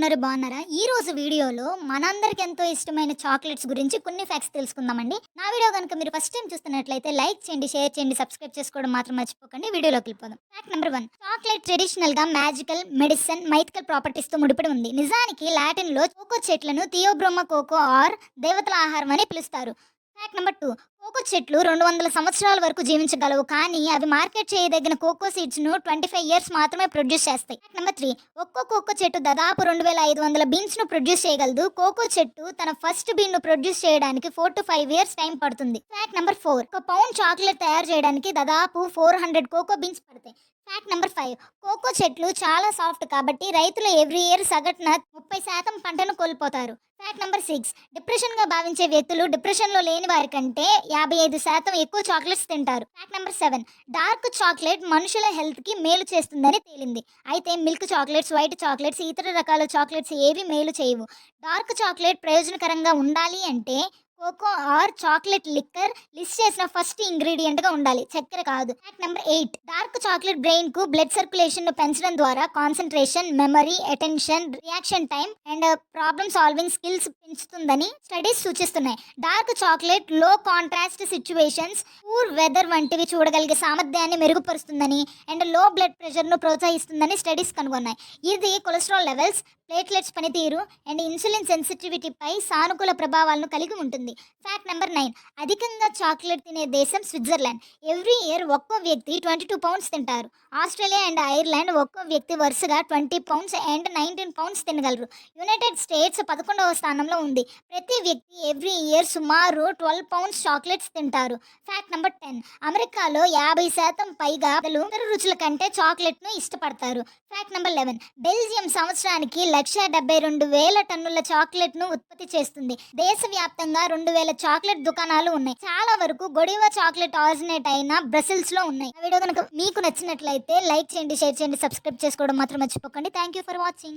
ఉన్నారు బాగున్నారా? ఈ రోజు వీడియోలో మనందరికి ఎంతో ఇష్టమైన చాక్లెట్స్ గురించి కొన్ని ఫ్యాక్ట్స్ తెలుసుకుందామండి. నా వీడియో గనుక మీరు ఫస్ట్ టైం చూస్తున్నట్లయితే లైక్ చేయండి, షేర్ చేయండి, సబ్స్క్రైబ్ చేసుకోవడం మాత్రం మర్చిపోకండి. వీడియోలోకి వెళ్ళిపోదాం. ఫ్యాక్ట్ నెంబర్ 1, చాక్లెట్ ట్రెడిషనల్ గా మ్యాజికల్, మెడిసిన్, మైథికల్ ప్రాపర్టీస్ తో ముడిపడి ఉంది. నిజానికి లాటిన్ లో కోకో చెట్లను థియోబ్రోమా కోకో ఆర్ దేవతల ఆహారం అని పిలుస్తారు. ఫ్యాక్ట్ నెంబర్ 2, కోకో చెట్లు 200 సంవత్సరాల వరకు జీవించగలవు, కానీ అవి మార్కెట్ చేయదగిన కోకో సీడ్స్ ను 25 ఇయర్స్ మాత్రమే ప్రొడ్యూస్ చేస్తాయి. ఫ్యాక్ట్ నెంబర్ 3, ఒక్కో కోకో చెట్టు దాదాపు 2500 బీన్స్ ను ప్రొడ్యూస్ చేయగలదు. కోకో చెట్టు తన ఫస్ట్ బీన్ ను ప్రొడ్యూస్ చేయడానికి 4 to 5 ఇయర్స్ టైం పడుతుంది. ఫ్యాక్ట్ నెంబర్ 4, ఒక పౌండ్ చాక్లెట్ తయారు చేయడానికి దాదాపు 400 కోకో బీన్స్ పడతాయి. ఫ్యాక్ట్ నెంబర్ 5, కోకో చెట్లు చాలా సాఫ్ట్ కాబట్టి రైతులు ఎవ్రీ ఇయర్ సగటున 30% పంటను కోల్పోతారు. ఫ్యాక్ట్ నెంబర్ 6, డిప్రెషన్ గా భావించే వ్యక్తులు డిప్రెషన్ లో లేని వారి కంటే 55% ఎక్కువ చాక్లెట్స్ తింటారు. ఫ్యాక్ట్ నెంబర్ 7, డార్క్ చాక్లెట్ మనుషుల హెల్త్ కి మేలు చేస్తుందని తేలింది. అయితే మిల్క్ చాక్లెట్స్, వైట్ చాక్లెట్స్, ఇతర రకాల చాక్లెట్స్ ఏవి మేలు చేయవు. డార్క్ చాక్లెట్ ప్రయోజనకరంగా ఉండాలి అంటే cocoa or chocolate liquor list చేసిన ఫస్ట్ ఇంగ్రీడియంట్ గా ఉండాలి, చక్కెర కాదు. Fact number 8, dark chocolate brain కు బ్లడ్ సర్క్యులేషన్ ను పెంచడం ద్వారా concentration, memory, attention, reaction time and problem solving skills పెంచుతుందని స్టడీస్ సూచిస్తున్నాయి. డార్క్ చాక్లెట్ లో కాంట్రాస్ట్ సిచ్యువేషన్స్, పూర్ వెదర్ వంటివి చూడగలిగే సామర్థ్యాన్ని మెరుగుపరుస్తుందని అండ్ లో బ్లడ్ ప్రెషర్ ను ప్రోత్సహిస్తుందని స్టడీస్ కనుగొన్నాయి. ఇది కొలెస్ట్రాల్ లెవెల్స్, ప్లేట్లెట్స్ పనితీరు అండ్ ఇన్సులిన్ సెన్సిటివిటీపై సానుకూల ప్రభావాలను కలిగి ఉంటుంది. ఫ్యాక్ట్ నెంబర్ 9, అధికంగా చాక్లెట్ తినే దేశం స్విట్జర్లాండ్. ఎవ్రీ ఇయర్ ఒక్కో వ్యక్తి 22 పౌండ్స్ తింటారు. ఆస్ట్రేలియా అండ్ ఐర్లాండ్ ఒక్కో వ్యక్తి వరుసగా 20 పౌండ్స్ అండ్ 19 పౌండ్స్ తినగలరు. యునైటెడ్ స్టేట్స్ 11వ స్థానంలో ఉంది. ప్రతి వ్యక్తి ఎవ్రీ ఇయర్ సుమారు 12 పౌండ్స్ చాక్లెట్స్ తింటారు. ఫ్యాక్ట్ నెంబర్ 10, అమెరికాలో 50% పైగా ప్రజలు ఇతర రుచుల కంటే చాక్లెట్ ను ఇష్టపడతారు. ఫ్యాక్ట్ నెంబర్ 11, బెల్జియం సంవత్సరానికి 172,000 టన్నుల చాక్లెట్ ను ఉత్పత్తి చేస్తుంది. దేశవ్యాప్తంగా 2000 చాక్లెట్ దుకాణాలు ఉన్నాయి. చాలా వరకు గొడివా చాక్లెట్ ఆరిజినేట్ అయిన బ్రసెల్స్ లో ఉన్నాయి. ఆ వీడియో కనుక మీకు నచ్చినట్లయితే లైక్ చేయండి, షేర్ చేయండి, సబ్స్క్రైబ్ చేసుకోవడం మాత్రం మర్చిపోకండి. Thank you for watching.